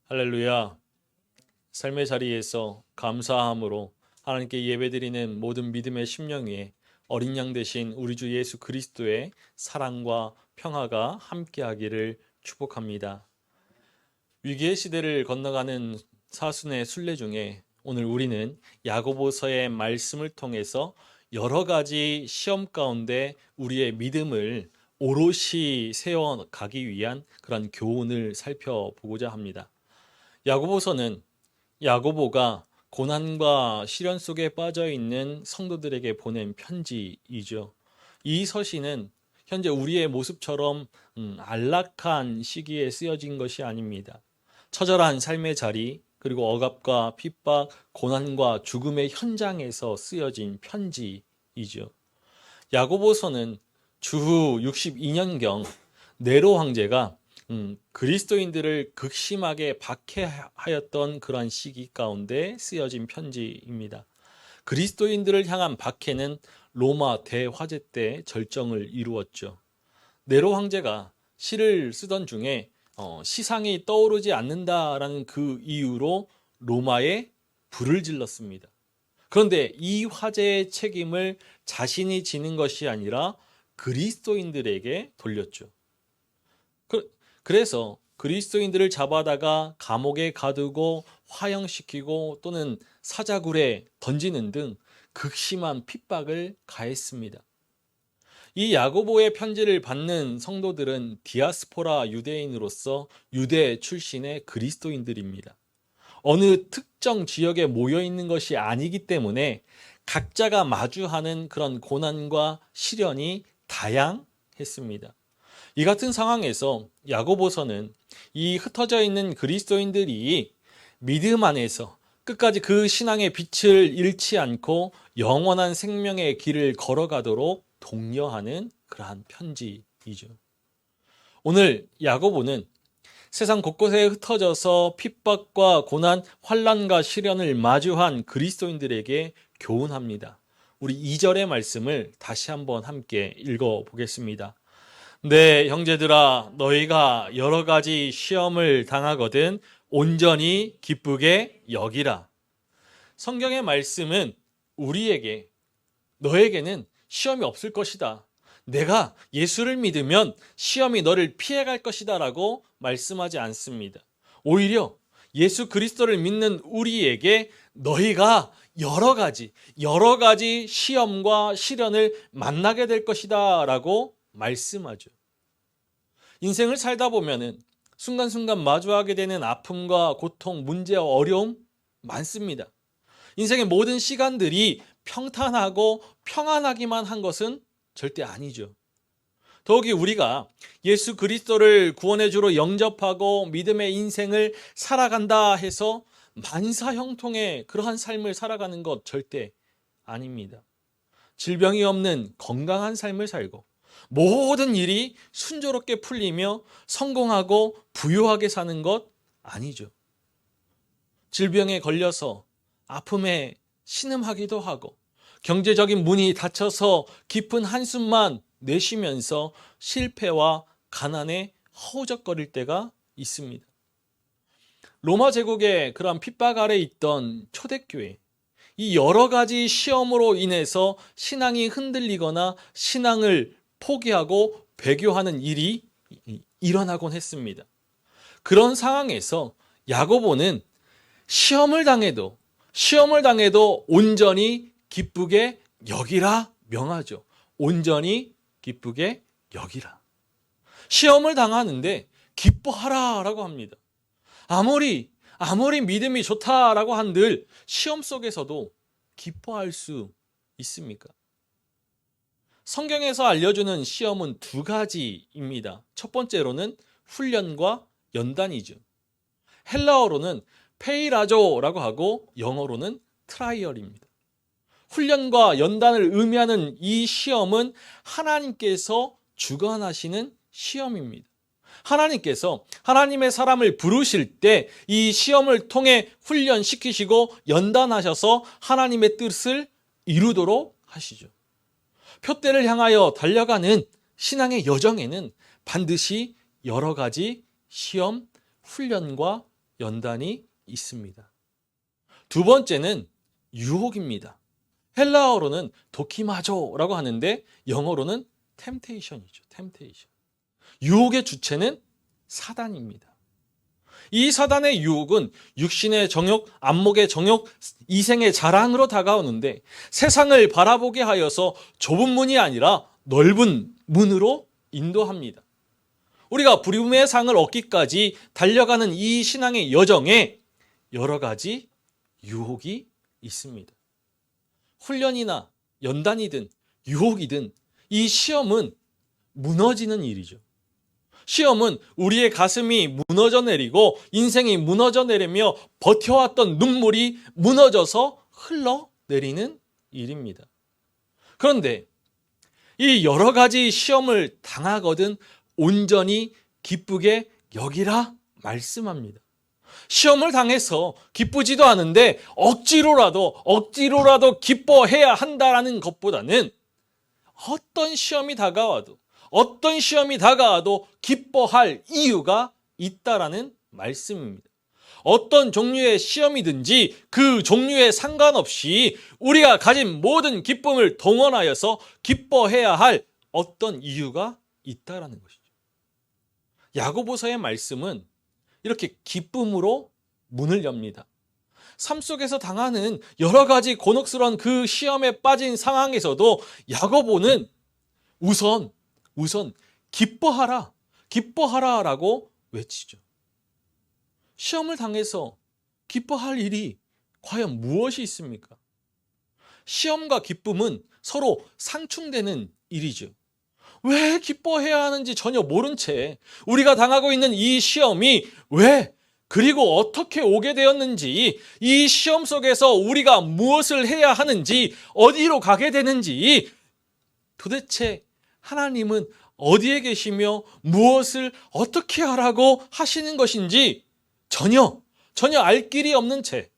할렐루야. 삶의 자리에서 감사함으로 하나님께 예배드리는 모든 믿음의 심령 위에 어린 양 되신 우리 주 예수 그리스도의 사랑과 평화가 함께하기를 축복합니다. 위기의 시대를 건너가는 사순의 순례 중에 오늘 우리는 야고보서의 말씀을 통해서 여러 가지 시험 가운데 우리의 믿음을 오롯이 세워가기 위한 그런 교훈을 살펴보고자 합니다. 야고보서는 야고보가 고난과 시련 속에 빠져 있는 성도들에게 보낸 편지이죠. 이 서신은 현재 우리의 모습처럼 안락한 시기에 쓰여진 것이 아닙니다. 처절한 삶의 자리, 그리고 억압과 핍박, 고난과 죽음의 현장에서 쓰여진 편지이죠. 야고보서는 주후 62년경 네로 황제가 그리스도인들을 극심하게 박해하였던 그러한 시기 가운데 쓰여진 편지입니다. 그리스도인들을 향한 박해는 로마 대화재 때 절정을 이루었죠. 네로 황제가 시를 쓰던 중에 시상이 떠오르지 않는다라는 그 이유로 로마에 불을 질렀습니다. 그런데 이 화재의 책임을 자신이 지는 것이 아니라 그리스도인들에게 돌렸죠. 그래서 그리스도인들을 잡아다가 감옥에 가두고 화형시키고 또는 사자굴에 던지는 등 극심한 핍박을 가했습니다. 이 야고보의 편지를 받는 성도들은 디아스포라 유대인으로서 유대 출신의 그리스도인들입니다. 어느 특정 지역에 모여 있는 것이 아니기 때문에 각자가 마주하는 그런 고난과 시련이 다양했습니다. 이 같은 상황에서 야고보서는 이 흩어져 있는 그리스도인들이 믿음 안에서 끝까지 그 신앙의 빛을 잃지 않고 영원한 생명의 길을 걸어가도록 독려하는 그러한 편지이죠. 오늘 야고보는 세상 곳곳에 흩어져서 핍박과 고난, 환난과 시련을 마주한 그리스도인들에게 교훈합니다. 우리 2절의 말씀을 다시 한번 함께 읽어보겠습니다. 네, 형제들아, 너희가 여러 가지 시험을 당하거든 온전히 기쁘게 여기라. 성경의 말씀은 우리에게, 너에게는 시험이 없을 것이다. 내가 예수를 믿으면 시험이 너를 피해갈 것이다 라고 말씀하지 않습니다. 오히려 예수 그리스도를 믿는 우리에게 너희가 여러 가지 시험과 시련을 만나게 될 것이다 라고 말씀하죠. 인생을 살다 보면은 순간순간 마주하게 되는 아픔과 고통, 문제와 어려움 많습니다. 인생의 모든 시간들이 평탄하고 평안하기만 한 것은 절대 아니죠. 더욱이 우리가 예수 그리스도를 구원의 주로 영접하고 믿음의 인생을 살아간다 해서 만사형통의 그러한 삶을 살아가는 것 절대 아닙니다. 질병이 없는 건강한 삶을 살고 모든 일이 순조롭게 풀리며 성공하고 부유하게 사는 것 아니죠. 질병에 걸려서 아픔에 신음하기도 하고 경제적인 문이 닫혀서 깊은 한숨만 내쉬면서 실패와 가난에 허우적거릴 때가 있습니다. 로마 제국의 그러한 핍박 아래 있던 초대교회, 이 여러 가지 시험으로 인해서 신앙이 흔들리거나 신앙을 포기하고 배교하는 일이 일어나곤 했습니다. 그런 상황에서 야고보는 시험을 당해도 온전히 기쁘게 여기라 명하죠. 온전히 기쁘게 여기라. 시험을 당하는데 기뻐하라라고 합니다. 아무리 믿음이 좋다라고 한들 시험 속에서도 기뻐할 수 있습니까? 성경에서 알려주는 시험은 두 가지입니다. 첫 번째로는 훈련과 연단이죠. 헬라어로는 페이라조라고 하고 영어로는 트라이얼입니다. 훈련과 연단을 의미하는 이 시험은 하나님께서 주관하시는 시험입니다. 하나님께서 하나님의 사람을 부르실 때 이 시험을 통해 훈련시키시고 연단하셔서 하나님의 뜻을 이루도록 하시죠. 표대를 향하여 달려가는 신앙의 여정에는 반드시 여러 가지 시험, 훈련과 연단이 있습니다. 두 번째는 유혹입니다. 헬라어로는 도키마조라고 하는데 영어로는 템테이션이죠. 템테이션. 유혹의 주체는 사단입니다. 이 사단의 유혹은 육신의 정욕, 안목의 정욕, 이생의 자랑으로 다가오는데 세상을 바라보게 하여서 좁은 문이 아니라 넓은 문으로 인도합니다. 우리가 부름의 상을 얻기까지 달려가는 이 신앙의 여정에 여러 가지 유혹이 있습니다. 훈련이나 연단이든 유혹이든 이 시험은 무너지는 일이죠. 시험은 우리의 가슴이 무너져 내리고 인생이 무너져 내리며 버텨왔던 눈물이 무너져서 흘러내리는 일입니다. 그런데 이 여러 가지 시험을 당하거든 온전히 기쁘게 여기라 말씀합니다. 시험을 당해서 기쁘지도 않은데 억지로라도 기뻐해야 한다라는 것보다는 어떤 시험이 다가와도 기뻐할 이유가 있다라는 말씀입니다. 어떤 종류의 시험이든지 그 종류에 상관없이 우리가 가진 모든 기쁨을 동원하여서 기뻐해야 할 어떤 이유가 있다라는 것이죠. 야고보서의 말씀은 이렇게 기쁨으로 문을 엽니다. 삶 속에서 당하는 여러 가지 곤혹스러운 그 시험에 빠진 상황에서도 야고보는 우선 기뻐하라라고 외치죠. 시험을 당해서 기뻐할 일이 과연 무엇이 있습니까? 시험과 기쁨은 서로 상충되는 일이죠. 왜 기뻐해야 하는지 전혀 모른 채 우리가 당하고 있는 이 시험이 왜 그리고 어떻게 오게 되었는지, 이 시험 속에서 우리가 무엇을 해야 하는지, 어디로 가게 되는지, 도대체 하나님은 어디에 계시며 무엇을 어떻게 하라고 하시는 것인지 전혀 알 길이 없는 채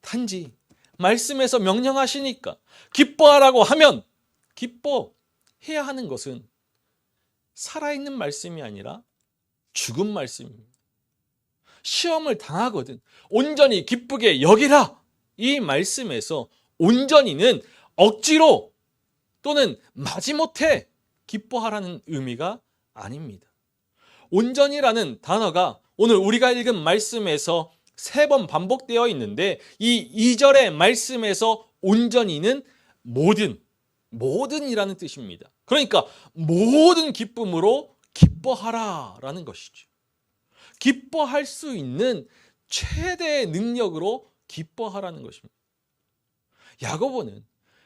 단지 말씀에서 명령하시니까 기뻐하라고 하면 기뻐해야 하는 것은 살아있는 말씀이 아니라 죽은 말씀입니다. 시험을 당하거든 온전히 기쁘게 여기라, 이 말씀에서 온전히는 억지로 또는 마지못해 기뻐하라는 의미가 아닙니다. 온전히라는 단어가 오늘 우리가 읽은 말씀에서 3번 반복되어 있는데 이 2절의 말씀에서 온전히는 모든이라는 뜻입니다. 그러니까 모든 기쁨으로 기뻐하라라는 것이죠. 기뻐할 수 있는 최대의 능력으로 기뻐하라는 것입니다. 야고보는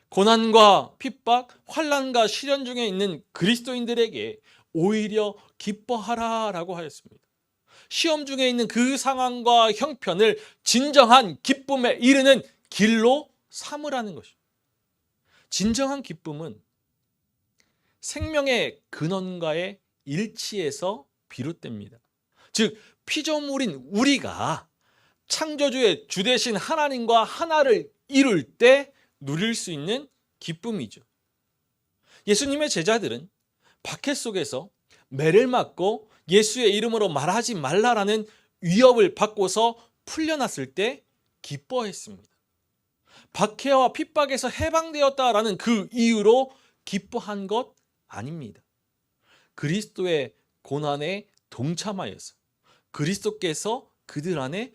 고난과 핍박, 환난과 시련 중에 있는 그리스도인들에게 오히려 기뻐하라라고 하였습니다. 시험 중에 있는 그 상황과 형편을 진정한 기쁨에 이르는 길로 삼으라는 것입니다. 진정한 기쁨은 생명의 근원과의 일치에서 비롯됩니다. 즉 피조물인 우리가 창조주의 주 되신 하나님과 하나를 이룰 때 누릴 수 있는 기쁨이죠. 예수님의 제자들은 박해 속에서 매를 맞고 예수의 이름으로 말하지 말라라는 위협을 받고서 풀려났을 때 기뻐했습니다. 박해와 핍박에서 해방되었다라는 그 이유로 기뻐한 것 아닙니다. 그리스도의 고난에 동참하여서 그리스도께서 그들 안에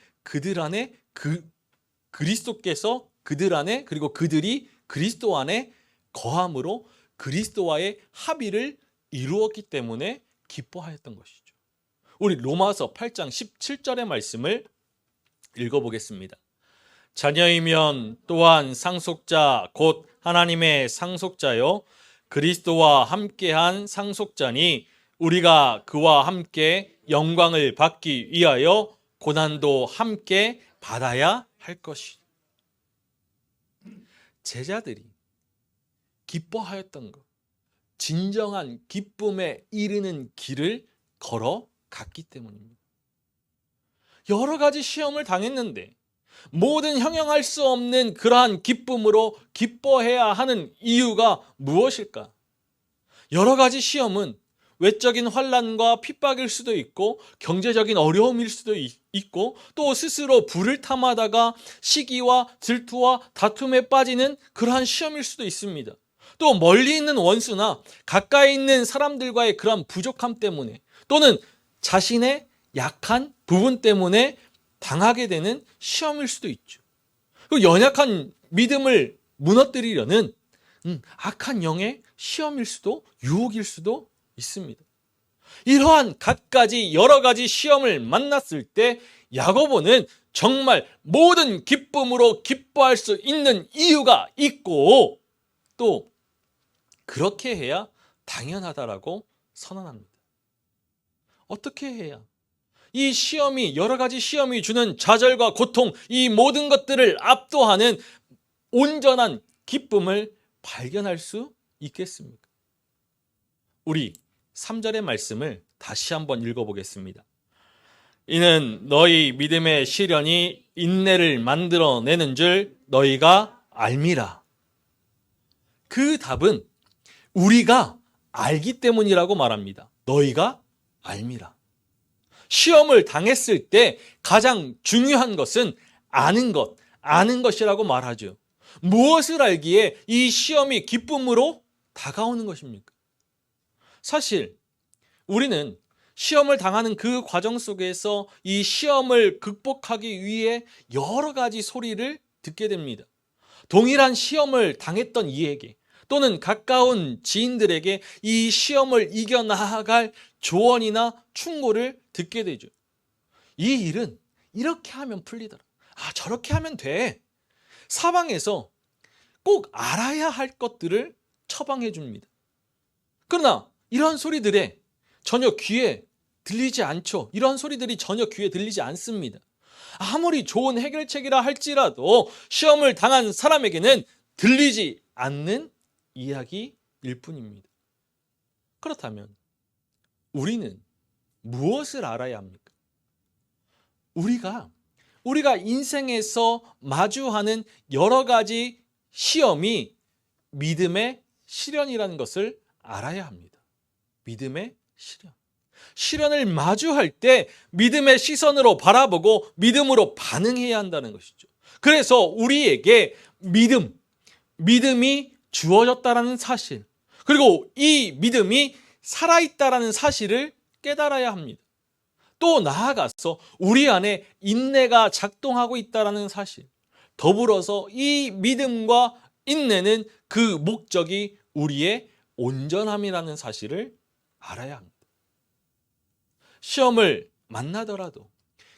그리스도께서 그들 안에 그리고 그들이 그리스도 안에 거함으로 그리스도와의 합의를 이루었기 때문에 기뻐하였던 것이죠. 우리 로마서 8장 17절의 말씀을 읽어보겠습니다. 자녀이면 또한 상속자 곧 하나님의 상속자요 그리스도와 함께한 상속자니 우리가 그와 함께 영광을 받기 위하여 고난도 함께 받아야 할 것이다. 제자들이 기뻐하였던 것, 진정한 기쁨에 이르는 길을 걸어갔기 때문입니다. 여러 가지 시험을 당했는데 모든 형용할 수 없는 그러한 기쁨으로 기뻐해야 하는 이유가 무엇일까? 여러 가지 시험은 외적인 환난과 핍박일 수도 있고 경제적인 어려움일 수도 있고 또 스스로 불을 탐하다가 시기와 질투와 다툼에 빠지는 그러한 시험일 수도 있습니다. 또 멀리 있는 원수나 가까이 있는 사람들과의 그러한 부족함 때문에 또는 자신의 약한 부분 때문에 당하게 되는 시험일 수도 있죠. 그 연약한 믿음을 무너뜨리려는 악한 영의 시험일 수도 유혹일 수도 있습니다. 이러한 갖가지 여러 가지 시험을 만났을 때 야고보는 정말 모든 기쁨으로 기뻐할 수 있는 이유가 있고 또 그렇게 해야 당연하다라고 선언합니다. 어떻게 해야? 이 시험이 여러 가지 시험이 주는 좌절과 고통 이 모든 것들을 압도하는 온전한 기쁨을 발견할 수 있겠습니까? 우리 3절의 말씀을 다시 한번 읽어보겠습니다. 이는 너희 믿음의 시련이 인내를 만들어내는 줄 너희가 알미라. 그 답은 우리가 알기 때문이라고 말합니다. 너희가 알미라. 시험을 당했을 때 가장 중요한 것은 아는 것이라고 말하죠. 무엇을 알기에 이 시험이 기쁨으로 다가오는 것입니까? 사실 우리는 시험을 당하는 그 과정 속에서 이 시험을 극복하기 위해 여러 가지 소리를 듣게 됩니다. 동일한 시험을 당했던 이에게 또는 가까운 지인들에게 이 시험을 이겨나갈 조언이나 충고를 듣게 되죠. 이 일은 이렇게 하면 풀리더라. 저렇게 하면 돼. 사방에서 꼭 알아야 할 것들을 처방해 줍니다. 그러나 이런 소리들에 전혀 귀에 들리지 않죠. 이런 소리들이 전혀 귀에 들리지 않습니다. 아무리 좋은 해결책이라 할지라도 시험을 당한 사람에게는 들리지 않는 이야기일 뿐입니다. 그렇다면 우리는 무엇을 알아야 합니까? 우리가 인생에서 마주하는 여러 가지 시험이 믿음의 시련이라는 것을 알아야 합니다. 믿음의 시련. 시련을 마주할 때 믿음의 시선으로 바라보고 믿음으로 반응해야 한다는 것이죠. 그래서 우리에게 믿음이 주어졌다는 사실, 그리고 이 믿음이 살아있다는 사실을 깨달아야 합니다. 또 나아가서 우리 안에 인내가 작동하고 있다는 사실, 더불어서 이 믿음과 인내는 그 목적이 우리의 온전함이라는 사실을 알아야 합니다. 시험을 만나더라도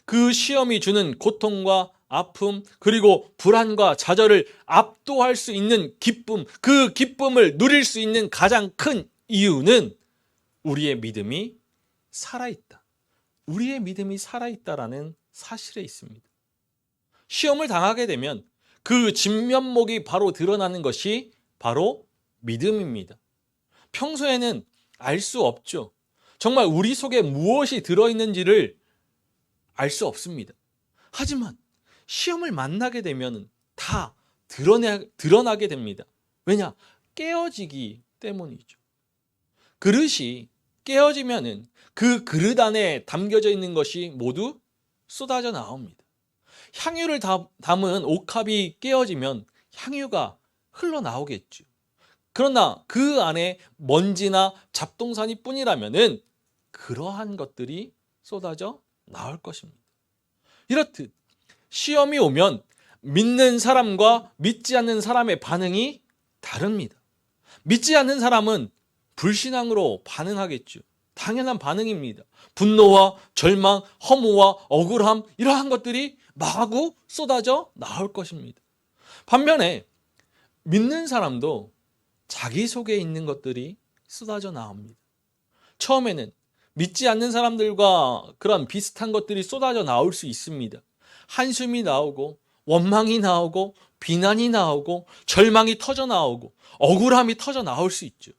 그 시험이 주는 고통과 아픔 그리고 불안과 좌절을 압도할 수 있는 기쁨, 그 기쁨을 누릴 수 있는 가장 큰 이유는 우리의 믿음이 살아있다. 우리의 믿음이 살아있다라는 사실에 있습니다. 시험을 당하게 되면 그 진면목이 바로 드러나는 것이 바로 믿음입니다. 평소에는 알 수 없죠. 정말 우리 속에 무엇이 들어있는지를 알 수 없습니다. 하지만 시험을 만나게 되면 다 드러나게 됩니다. 왜냐? 깨어지기 때문이죠. 그릇이 깨어지면은 그 그릇 안에 담겨져 있는 것이 모두 쏟아져 나옵니다. 향유를 담은 옥합이 깨어지면 향유가 흘러나오겠죠. 그러나 그 안에 먼지나 잡동사니 뿐이라면은 그러한 것들이 쏟아져 나올 것입니다. 이렇듯 시험이 오면 믿는 사람과 믿지 않는 사람의 반응이 다릅니다. 믿지 않는 사람은 불신앙으로 반응하겠죠. 당연한 반응입니다. 분노와 절망, 허무와 억울함 이러한 것들이 마구 쏟아져 나올 것입니다. 반면에 믿는 사람도 자기 속에 있는 것들이 쏟아져 나옵니다. 처음에는 믿지 않는 사람들과 그런 비슷한 것들이 쏟아져 나올 수 있습니다. 한숨이 나오고 원망이 나오고 비난이 나오고 절망이 터져 나오고 억울함이 터져 나올 수 있죠.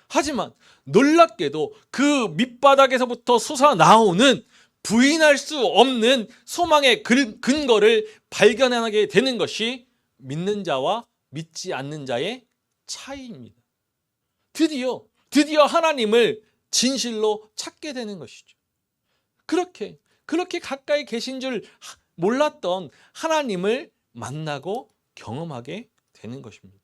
하지만 놀랍게도 그 밑바닥에서부터 솟아나오는 부인할 수 없는 소망의 근거를 발견하게 되는 것이 믿는 자와 믿지 않는 자의 차이입니다. 드디어 하나님을 진실로 찾게 되는 것이죠. 그렇게 가까이 계신 줄 몰랐던 하나님을 만나고 경험하게 되는 것입니다.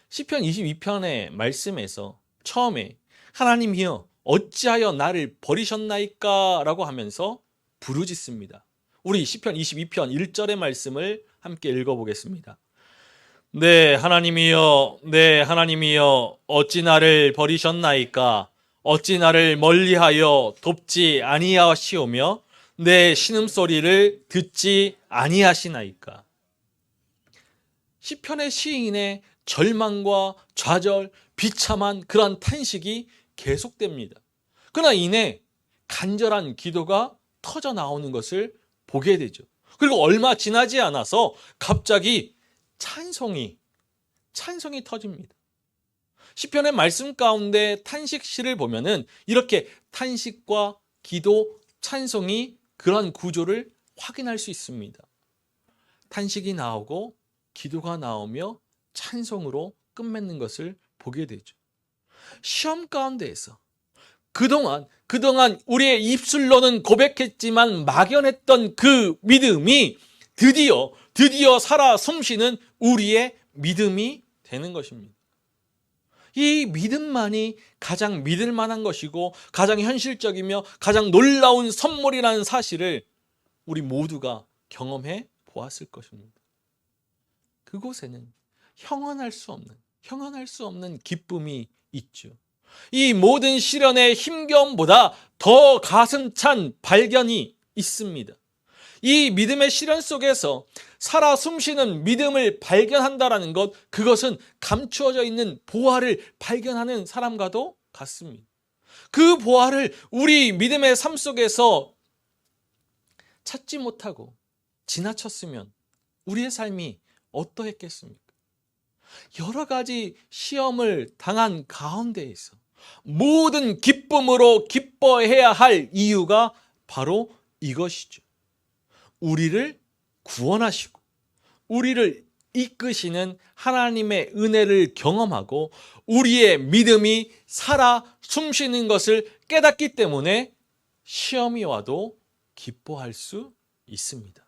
시편 22편의 말씀에서 처음에 하나님이여 어찌하여 나를 버리셨나이까 라고 하면서 부르짖습니다. 우리 시편 22편 1절의 말씀을 함께 읽어보겠습니다. 네 하나님이여 어찌 나를 버리셨나이까 어찌 나를 멀리하여 돕지 아니하시오며 내 신음소리를 듣지 아니하시나이까. 시편의 시인의 절망과 좌절, 비참한 그러한 탄식이 계속됩니다. 그러나 이내 간절한 기도가 터져 나오는 것을 보게 되죠. 그리고 얼마 지나지 않아서 갑자기 찬송이 터집니다. 시편의 말씀 가운데 탄식시를 보면은 이렇게 탄식과 기도, 찬송이 그러한 구조를 확인할 수 있습니다. 탄식이 나오고 기도가 나오며 찬송으로 끝맺는 것을 보게 되죠. 시험 가운데에서 그동안 우리의 입술로는 고백했지만 막연했던 그 믿음이 드디어 살아 숨쉬는 우리의 믿음이 되는 것입니다. 이 믿음만이 가장 믿을 만한 것이고 가장 현실적이며 가장 놀라운 선물이라는 사실을 우리 모두가 경험해 보았을 것입니다. 그곳에는 형언할 수 없는 기쁨이 있죠. 이 모든 시련의 힘겨움보다 더 가슴 찬 발견이 있습니다. 이 믿음의 시련 속에서 살아 숨쉬는 믿음을 발견한다는 것, 그것은 감추어져 있는 보화를 발견하는 사람과도 같습니다. 그 보화를 우리 믿음의 삶 속에서 찾지 못하고 지나쳤으면 우리의 삶이 어떠했겠습니까? 여러 가지 시험을 당한 가운데에서 모든 기쁨으로 기뻐해야 할 이유가 바로 이것이죠. 우리를 구원하시고 우리를 이끄시는 하나님의 은혜를 경험하고 우리의 믿음이 살아 숨쉬는 것을 깨닫기 때문에 시험이 와도 기뻐할 수 있습니다.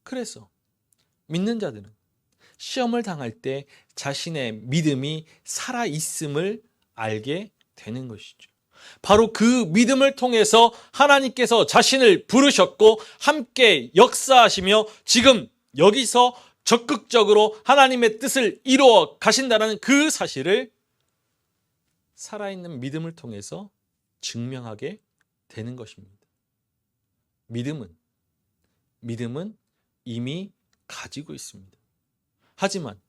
그래서 믿는 자들은 시험을 당할 때 자신의 믿음이 살아있음을 알게 되는 것이죠. 바로 그 믿음을 통해서 하나님께서 자신을 부르셨고 함께 역사하시며 지금 여기서 적극적으로 하나님의 뜻을 이루어 가신다는 그 사실을 살아있는 믿음을 통해서 증명하게 되는 것입니다. 믿음은 이미 가지고 있습니다. 하지만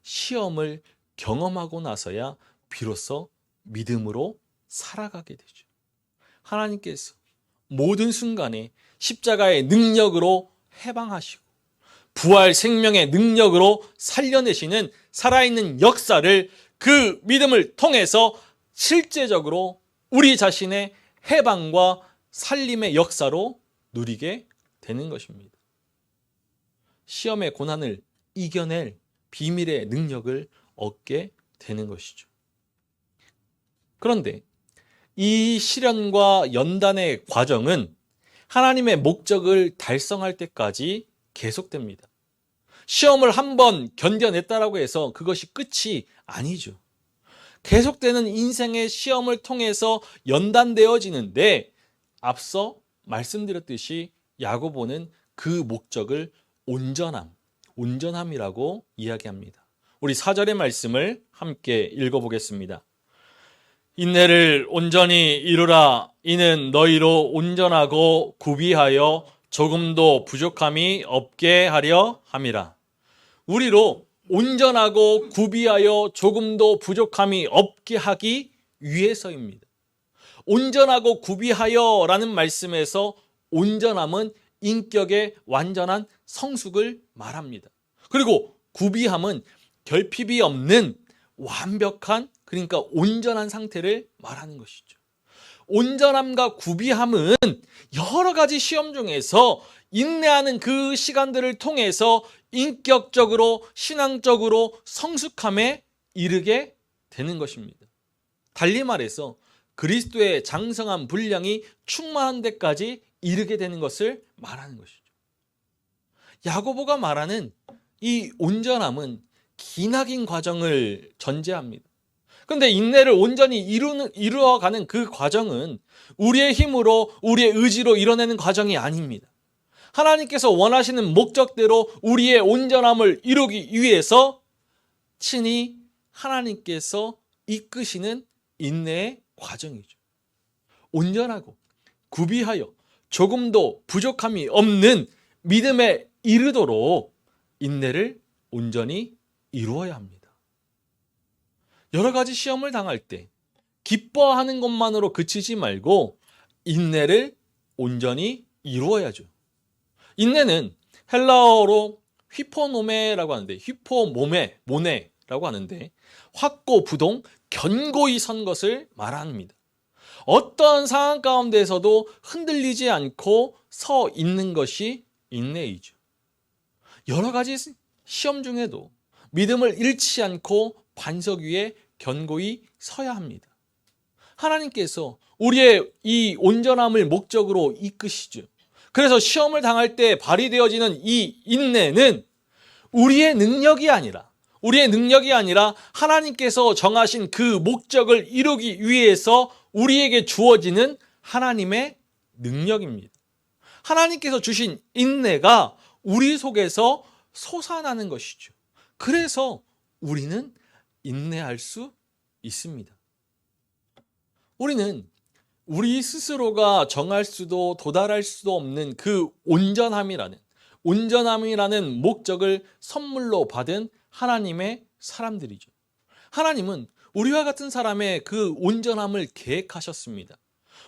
시험을 경험하고 나서야 비로소 믿음으로 살아가게 되죠. 하나님께서 모든 순간에 십자가의 능력으로 해방하시고 부활 생명의 능력으로 살려내시는 살아있는 역사를 그 믿음을 통해서 실제적으로 우리 자신의 해방과 살림의 역사로 누리게 되는 것입니다. 시험의 고난을 이겨낼 비밀의 능력을 얻게 되는 것이죠. 그런데 이 시련과 연단의 과정은 하나님의 목적을 달성할 때까지 계속됩니다. 시험을 한번 견뎌냈다라고 해서 그것이 끝이 아니죠. 계속되는 인생의 시험을 통해서 연단되어지는데 앞서 말씀드렸듯이 야고보는 그 목적을 온전함이라고 이야기합니다. 우리 4절의 말씀을 함께 읽어보겠습니다. 인내를 온전히 이루라. 이는 너희로 온전하고 구비하여 조금도 부족함이 없게 하려 함이라. 우리로 온전하고 구비하여 조금도 부족함이 없게 하기 위해서입니다. 온전하고 구비하여 라는 말씀에서 온전함은 인격의 완전한 성숙을 말합니다. 그리고 구비함은 결핍이 없는 완벽한, 그러니까 온전한 상태를 말하는 것이죠. 온전함과 구비함은 여러 가지 시험 중에서 인내하는 그 시간들을 통해서 인격적으로 신앙적으로 성숙함에 이르게 되는 것입니다. 달리 말해서 그리스도의 장성한 분량이 충만한 데까지 이르게 되는 것을 말하는 것이죠. 야고보가 말하는 이 온전함은 기나긴 과정을 전제합니다. 그런데 인내를 온전히 이루어가는 그 과정은 우리의 힘으로, 우리의 의지로 이뤄내는 과정이 아닙니다. 하나님께서 원하시는 목적대로 우리의 온전함을 이루기 위해서 친히 하나님께서 이끄시는 인내의 과정이죠. 온전하고 구비하여 조금도 부족함이 없는 믿음에 이르도록 인내를 온전히 이루어야 합니다. 여러 가지 시험을 당할 때 기뻐하는 것만으로 그치지 말고 인내를 온전히 이루어야죠. 인내는 헬라어로 휘포노메라고 하는데, 모네라고 하는데 확고부동 견고히 선 것을 말합니다. 어떠한 상황 가운데서도 흔들리지 않고 서 있는 것이 인내이죠. 여러 가지 시험 중에도 믿음을 잃지 않고 반석 위에 견고히 서야 합니다. 하나님께서 우리의 이 온전함을 목적으로 이끄시죠. 그래서 시험을 당할 때 발휘되어지는 이 인내는 우리의 능력이 아니라 하나님께서 정하신 그 목적을 이루기 위해서 우리에게 주어지는 하나님의 능력입니다. 하나님께서 주신 인내가 우리 속에서 솟아나는 것이죠. 그래서 우리는 인내할 수 있습니다. 우리는 우리 스스로가 정할 수도 도달할 수도 없는 그 온전함이라는 목적을 선물로 받은 하나님의 사람들이죠. 하나님은 우리와 같은 사람의 그 온전함을 계획하셨습니다.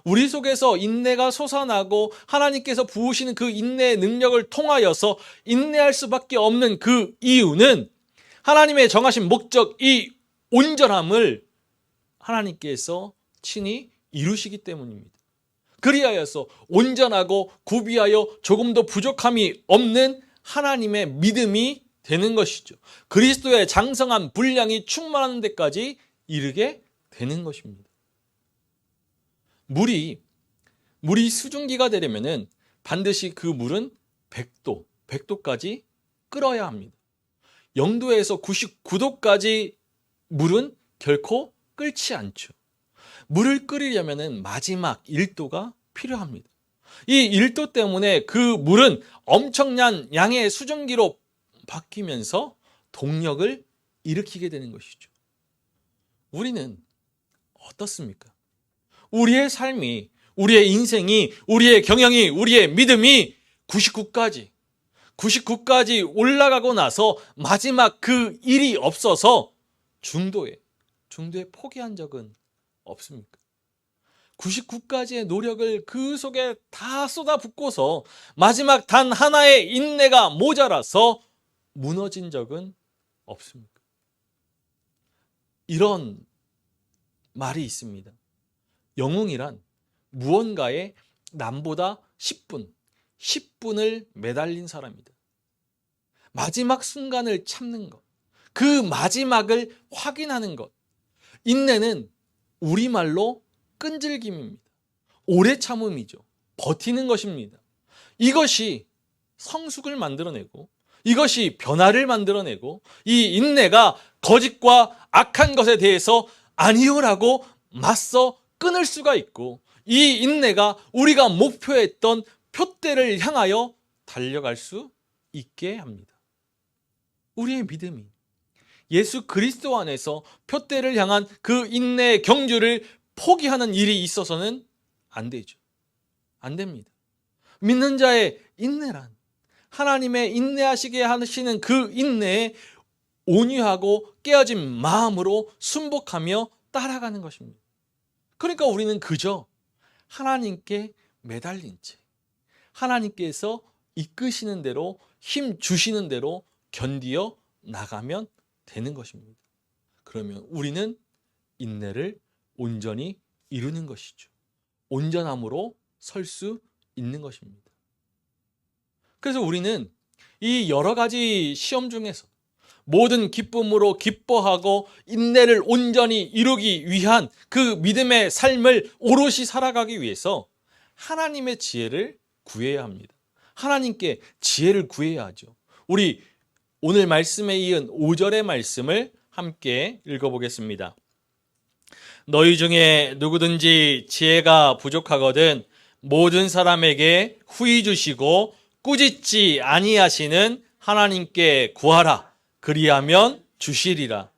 우리 속에서 인내가 솟아나고 하나님께서 부으시는 그 인내의 능력을 통하여서 인내할 수밖에 없는 그 이유는 하나님의 정하신 목적, 이 온전함을 하나님께서 친히 이루시기 때문입니다. 그리하여서 온전하고 구비하여 조금도 부족함이 없는 하나님의 믿음이 되는 것이죠. 그리스도의 장성한 분량이 충만한 데까지 이르게 되는 것입니다. 물이 수증기가 되려면 반드시 그 물은 100도까지 끓어야 합니다. 0도에서 99도까지 물은 결코 끓지 않죠. 물을 끓이려면 마지막 1도가 필요합니다. 이 1도 때문에 그 물은 엄청난 양의 수증기로 바뀌면서 동력을 일으키게 되는 것이죠. 우리는 어떻습니까? 우리의 삶이, 우리의 인생이, 우리의 경영이, 우리의 믿음이 99까지 올라가고 나서 마지막 그 일이 없어서 중도에 포기한 적은 없습니까? 99까지의 노력을 그 속에 다 쏟아붓고서 마지막 단 하나의 인내가 모자라서 무너진 적은 없습니까? 이런 말이 있습니다. 영웅이란 무언가에 남보다 10분을 매달린 사람이다. 마지막 순간을 참는 것, 그 마지막을 확인하는 것. 인내는 우리말로 끈질김입니다. 오래 참음이죠. 버티는 것입니다. 이것이 성숙을 만들어내고, 이것이 변화를 만들어내고, 이 인내가 거짓과 악한 것에 대해서 아니오라고 맞서 끊을 수가 있고, 이 인내가 우리가 목표했던 표대를 향하여 달려갈 수 있게 합니다. 우리의 믿음이 예수 그리스도 안에서 표대를 향한 그 인내의 경주를 포기하는 일이 있어서는 안 되죠. 안 됩니다. 믿는 자의 인내란 하나님의 인내하시게 하시는 그 인내에 온유하고 깨어진 마음으로 순복하며 따라가는 것입니다. 그러니까 우리는 그저 하나님께 매달린 채 하나님께서 이끄시는 대로, 힘 주시는 대로 견디어 나가면 되는 것입니다. 그러면 우리는 인내를 온전히 이루는 것이죠. 온전함으로 설 수 있는 것입니다. 그래서 우리는 이 여러 가지 시험 중에서 모든 기쁨으로 기뻐하고 인내를 온전히 이루기 위한 그 믿음의 삶을 오롯이 살아가기 위해서 하나님의 지혜를 구해야 합니다. 하나님께 지혜를 구해야 하죠. 우리 오늘 말씀에 이은 5절의 말씀을 함께 읽어보겠습니다. 너희 중에 누구든지 지혜가 부족하거든 모든 사람에게 후히 주시고 꾸짖지 아니하시는 하나님께 구하라. 그리하면 주시리라.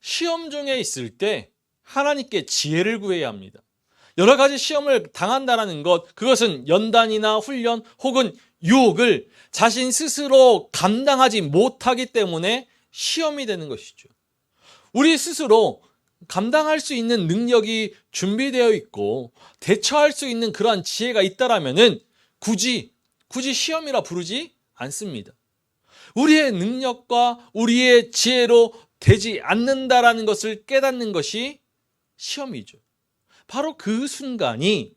시험 중에 있을 때 하나님께 지혜를 구해야 합니다. 여러 가지 시험을 당한다는 것, 그것은 연단이나 훈련 혹은 유혹을 자신 스스로 감당하지 못하기 때문에 시험이 되는 것이죠. 우리 스스로 감당할 수 있는 능력이 준비되어 있고 대처할 수 있는 그러한 지혜가 있다라면은 굳이 시험이라 부르지 않습니다. 우리의 능력과 우리의 지혜로 되지 않는다라는 것을 깨닫는 것이 시험이죠. 바로 그 순간이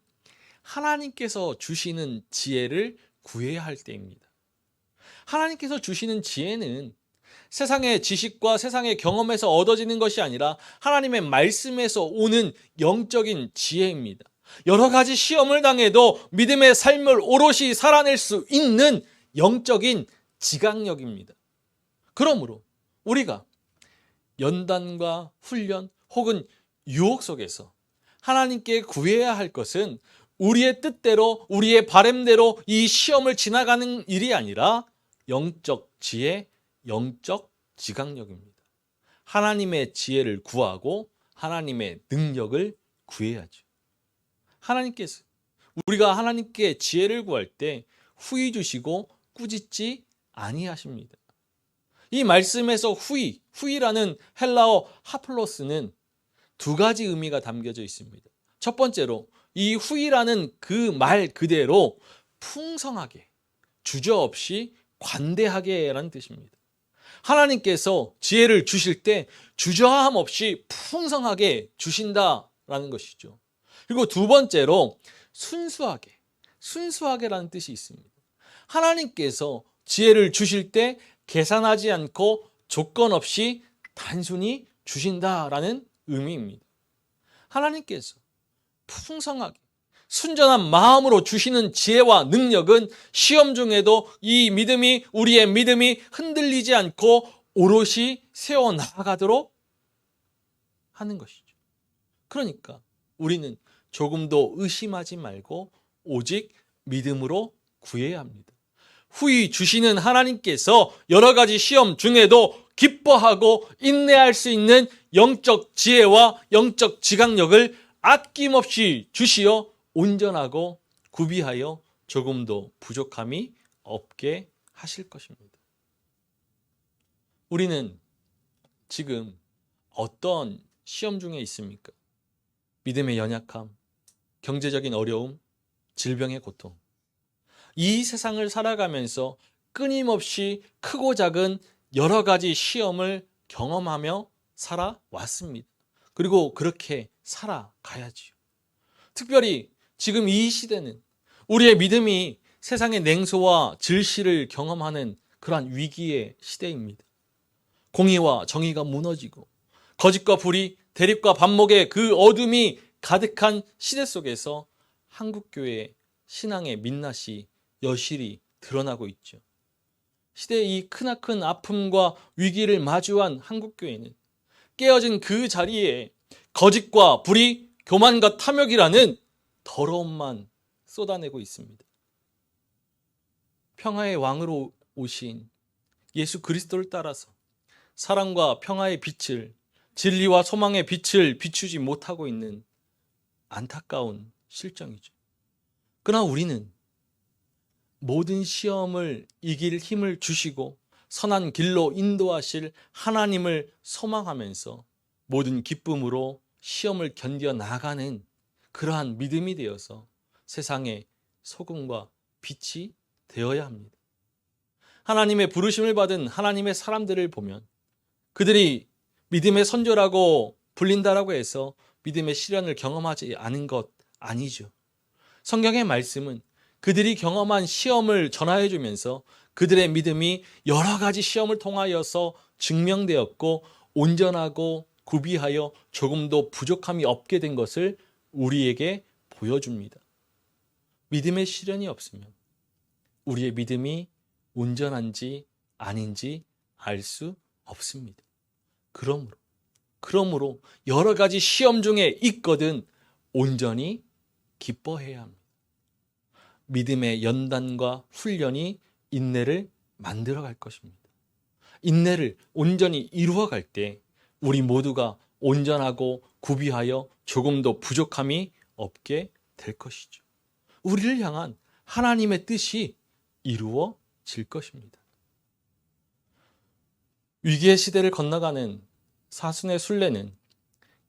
하나님께서 주시는 지혜를 구해야 할 때입니다. 하나님께서 주시는 지혜는 세상의 지식과 세상의 경험에서 얻어지는 것이 아니라 하나님의 말씀에서 오는 영적인 지혜입니다. 여러 가지 시험을 당해도 믿음의 삶을 오롯이 살아낼 수 있는 영적인 지각력입니다. 그러므로 우리가 연단과 훈련 혹은 유혹 속에서 하나님께 구해야 할 것은 우리의 뜻대로 우리의 바램대로 이 시험을 지나가는 일이 아니라 영적 지혜, 영적 지각력입니다. 하나님의 지혜를 구하고 하나님의 능력을 구해야죠. 하나님께서 우리가 하나님께 지혜를 구할 때 후히 주시고 꾸짖지 아니하십니다. 이 말씀에서 후히라는 헬라어 하플로스는 두 가지 의미가 담겨져 있습니다. 첫 번째로 이 후히라는 그 말 그대로 풍성하게, 주저없이 관대하게라는 뜻입니다. 하나님께서 지혜를 주실 때 주저함 없이 풍성하게 주신다라는 것이죠. 그리고 두 번째로 순수하게라는 뜻이 있습니다. 하나님께서 지혜를 주실 때 계산하지 않고 조건 없이 단순히 주신다라는 의미입니다. 하나님께서 풍성하게 순전한 마음으로 주시는 지혜와 능력은 시험 중에도 우리의 믿음이 흔들리지 않고 오롯이 세워나가도록 하는 것이죠. 그러니까 우리는 조금도 의심하지 말고 오직 믿음으로 구해야 합니다. 후히 주시는 하나님께서 여러 가지 시험 중에도 기뻐하고 인내할 수 있는 영적 지혜와 영적 지각력을 아낌없이 주시어 온전하고 구비하여 조금도 부족함이 없게 하실 것입니다. 우리는 지금 어떤 시험 중에 있습니까? 믿음의 연약함, 경제적인 어려움, 질병의 고통. 이 세상을 살아가면서 끊임없이 크고 작은 여러 가지 시험을 경험하며 살아왔습니다. 그리고 그렇게 살아가야지요. 특별히 지금 이 시대는 우리의 믿음이 세상의 냉소와 질시를 경험하는 그러한 위기의 시대입니다. 공의와 정의가 무너지고 거짓과 불의, 대립과 반목의 그 어둠이 가득한 시대 속에서 한국교회의 신앙의 민낯이 여실히 드러나고 있죠. 시대의 이 크나큰 아픔과 위기를 마주한 한국교회는 깨어진 그 자리에 거짓과 불의, 교만과 탐욕이라는 더러움만 쏟아내고 있습니다. 평화의 왕으로 오신 예수 그리스도를 따라서 사랑과 평화의 빛을, 진리와 소망의 빛을 비추지 못하고 있는 안타까운 실정이죠. 그러나 우리는 모든 시험을 이길 힘을 주시고 선한 길로 인도하실 하나님을 소망하면서 모든 기쁨으로 시험을 견뎌나가는 그러한 믿음이 되어서 세상의 소금과 빛이 되어야 합니다. 하나님의 부르심을 받은 하나님의 사람들을 보면 그들이 믿음의 선조라고 불린다라고 해서 믿음의 시련을 경험하지 않은 것 아니죠. 성경의 말씀은 그들이 경험한 시험을 전하여 주면서 그들의 믿음이 여러 가지 시험을 통하여서 증명되었고 온전하고 구비하여 조금도 부족함이 없게 된 것을 우리에게 보여줍니다. 믿음의 시련이 없으면 우리의 믿음이 온전한지 아닌지 알 수 없습니다. 그러므로 여러 가지 시험 중에 있거든 온전히 기뻐해야 합니다. 믿음의 연단과 훈련이 인내를 만들어갈 것입니다. 인내를 온전히 이루어갈 때 우리 모두가 온전하고 구비하여 조금도 부족함이 없게 될 것이죠. 우리를 향한 하나님의 뜻이 이루어질 것입니다. 위기의 시대를 건너가는 사순의 순례는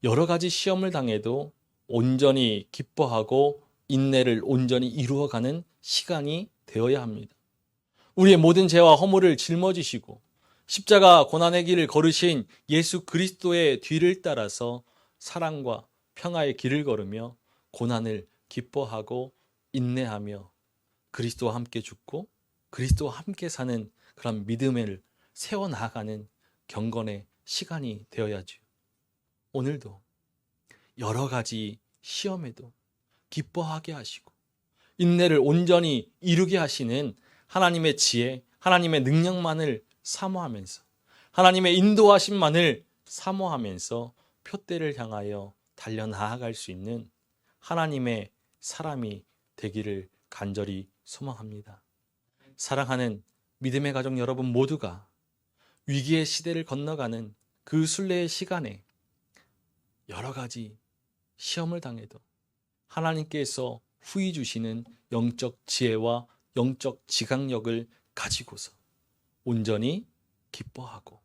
여러 가지 시험을 당해도 온전히 기뻐하고 인내를 온전히 이루어가는 시간이 되어야 합니다. 우리의 모든 죄와 허물을 짊어지시고 십자가 고난의 길을 걸으신 예수 그리스도의 뒤를 따라서 사랑과 평화의 길을 걸으며 고난을 기뻐하고 인내하며 그리스도와 함께 죽고 그리스도와 함께 사는 그런 믿음을 세워나가는 경건의 시간이 되어야죠. 오늘도 여러 가지 시험에도 기뻐하게 하시고 인내를 온전히 이루게 하시는 하나님의 지혜, 하나님의 능력만을 사모하면서 하나님의 인도하심만을 사모하면서 표대를 향하여 달려나아갈 수 있는 하나님의 사람이 되기를 간절히 소망합니다. 사랑하는 믿음의 가족 여러분 모두가 위기의 시대를 건너가는 그 순례의 시간에 여러 가지 시험을 당해도 하나님께서 후히 주시는 영적 지혜와 영적 지각력을 가지고서 온전히 기뻐하고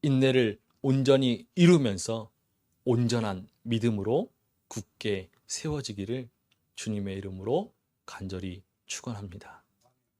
인내를 온전히 이루면서 온전한 믿음으로 굳게 세워지기를 주님의 이름으로 간절히 축원합니다.